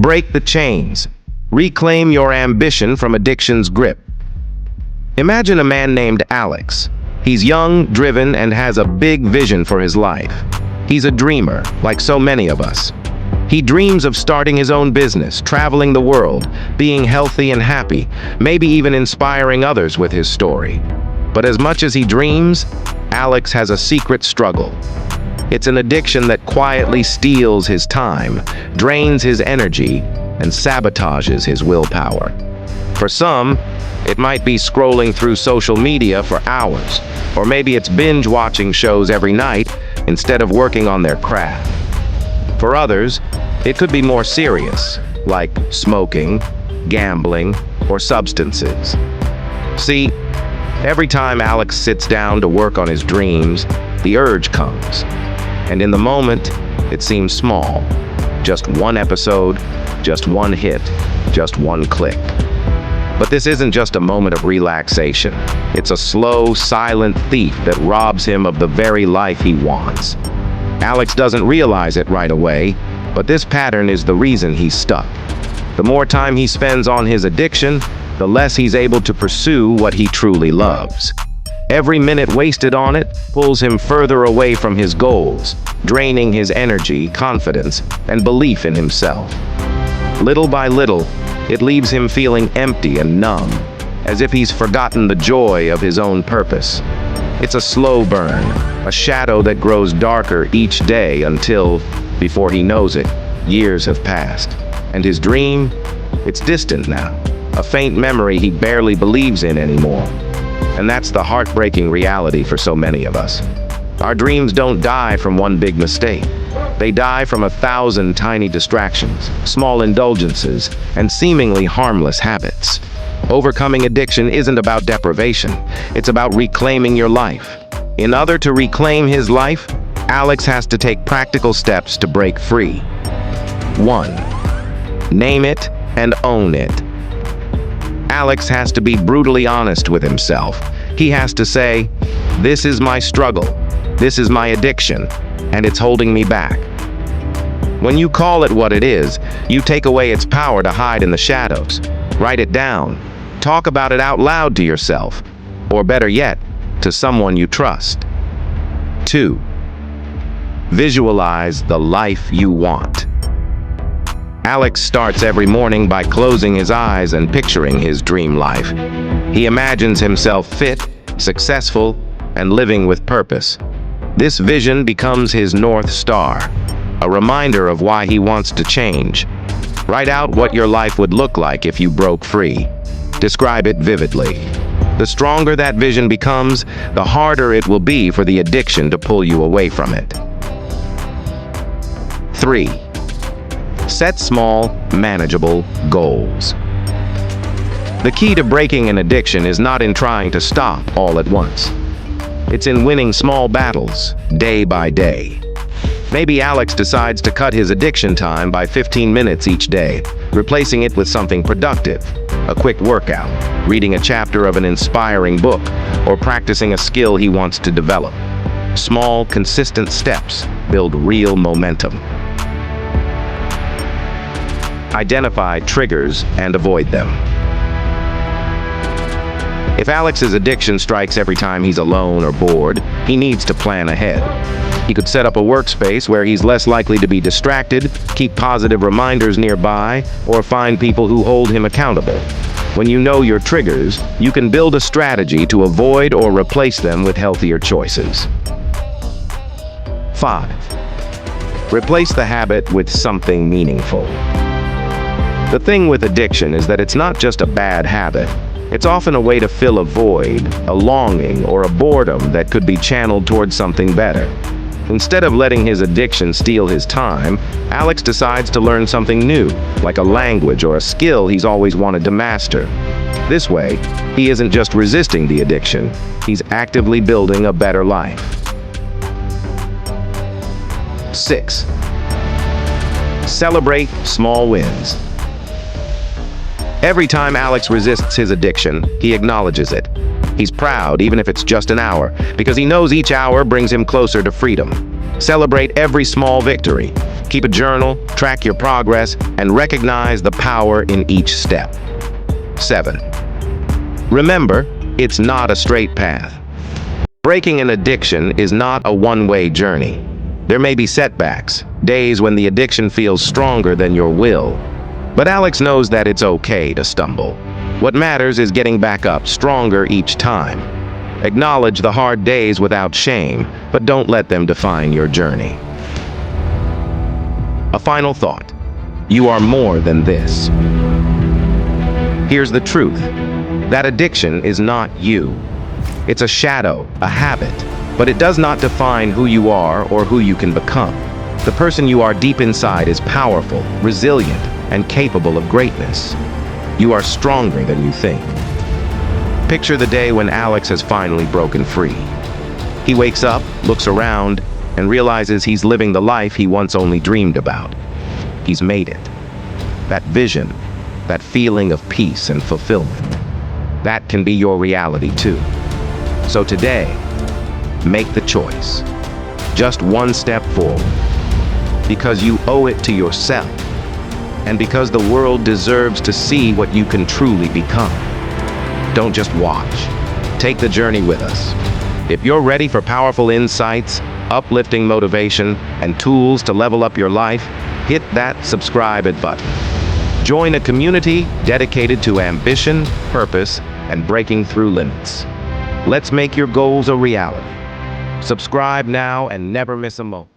Break the chains. Reclaim your ambition from addiction's grip. Imagine a man named Alex. He's young, driven, and has a big vision for his life. He's a dreamer, like so many of us. He dreams of starting his own business, traveling the world, being healthy and happy, maybe even inspiring others with his story. But as much as he dreams, Alex has a secret struggle. It's an addiction that quietly steals his time, drains his energy, and sabotages his willpower. For some, it might be scrolling through social media for hours, or maybe it's binge-watching shows every night instead of working on their craft. For others, it could be more serious, like smoking, gambling, or substances. See, every time Alex sits down to work on his dreams, the urge comes. And in the moment, it seems small. Just one episode, just one hit, just one click. But this isn't just a moment of relaxation. It's a slow, silent thief that robs him of the very life he wants. Alex doesn't realize it right away, but this pattern is the reason he's stuck. The more time he spends on his addiction, the less he's able to pursue what he truly loves. Every minute wasted on it pulls him further away from his goals, draining his energy, confidence, and belief in himself. Little by little, it leaves him feeling empty and numb, as if he's forgotten the joy of his own purpose. It's a slow burn, a shadow that grows darker each day until, before he knows it, years have passed. And his dream? It's distant now, a faint memory he barely believes in anymore. And that's the heartbreaking reality for so many of us. Our dreams don't die from one big mistake. They die from 1,000 tiny distractions, small indulgences, and seemingly harmless habits. Overcoming addiction isn't about deprivation. It's about reclaiming your life. In order to reclaim his life, Alex has to take practical steps to break free. 1. Name it and own it. Alex has to be brutally honest with himself. He has to say, "This is my struggle. This is my addiction, and it's holding me back." When you call it what it is, you take away its power to hide in the shadows. Write it down. Talk about it out loud to yourself, or better yet, to someone you trust. 2. Visualize the life you want. Alex starts every morning by closing his eyes and picturing his dream life. He imagines himself fit, successful, and living with purpose. This vision becomes his North Star, a reminder of why he wants to change. Write out what your life would look like if you broke free. Describe it vividly. The stronger that vision becomes, the harder it will be for the addiction to pull you away from it. 3. Set small, manageable goals. The key to breaking an addiction is not in trying to stop all at once. It's in winning small battles, day by day. Maybe Alex decides to cut his addiction time by 15 minutes each day, replacing it with something productive, a quick workout, reading a chapter of an inspiring book, or practicing a skill he wants to develop. Small, consistent steps build real momentum. Identify triggers and avoid them. If Alex's addiction strikes every time he's alone or bored, he needs to plan ahead. He could set up a workspace where he's less likely to be distracted, keep positive reminders nearby, or find people who hold him accountable. When you know your triggers, you can build a strategy to avoid or replace them with healthier choices. 5. Replace the habit with something meaningful. The thing with addiction is that it's not just a bad habit. It's often a way to fill a void, a longing, or a boredom that could be channeled towards something better. Instead of letting his addiction steal his time, Alex decides to learn something new, like a language or a skill he's always wanted to master. This way, he isn't just resisting the addiction, he's actively building a better life. 6. Celebrate small wins. Every time Alex resists his addiction, he acknowledges it. He's proud, even if it's just an hour, because he knows each hour brings him closer to freedom. Celebrate every small victory. Keep a journal, track your progress, and recognize the power in each step. 7. Remember, it's not a straight path. Breaking an addiction is not a one-way journey. There may be setbacks, days when the addiction feels stronger than your will. But Alex knows that it's okay to stumble. What matters is getting back up stronger each time. Acknowledge the hard days without shame, but don't let them define your journey. A final thought. You are more than this. Here's the truth. That addiction is not you. It's a shadow, a habit, but it does not define who you are or who you can become. The person you are deep inside is powerful, resilient, and capable of greatness. You are stronger than you think. Picture the day when Alex has finally broken free. He wakes up, looks around, and realizes he's living the life he once only dreamed about. He's made it. That vision, that feeling of peace and fulfillment, that can be your reality too. So today, make the choice. Just one step forward. Because you owe it to yourself. And because the world deserves to see what you can truly become. Don't just watch. Take the journey with us. If you're ready for powerful insights, uplifting motivation, and tools to level up your life, hit that subscribe button. Join a community dedicated to ambition, purpose, and breaking through limits. Let's make your goals a reality. Subscribe now and never miss a moment.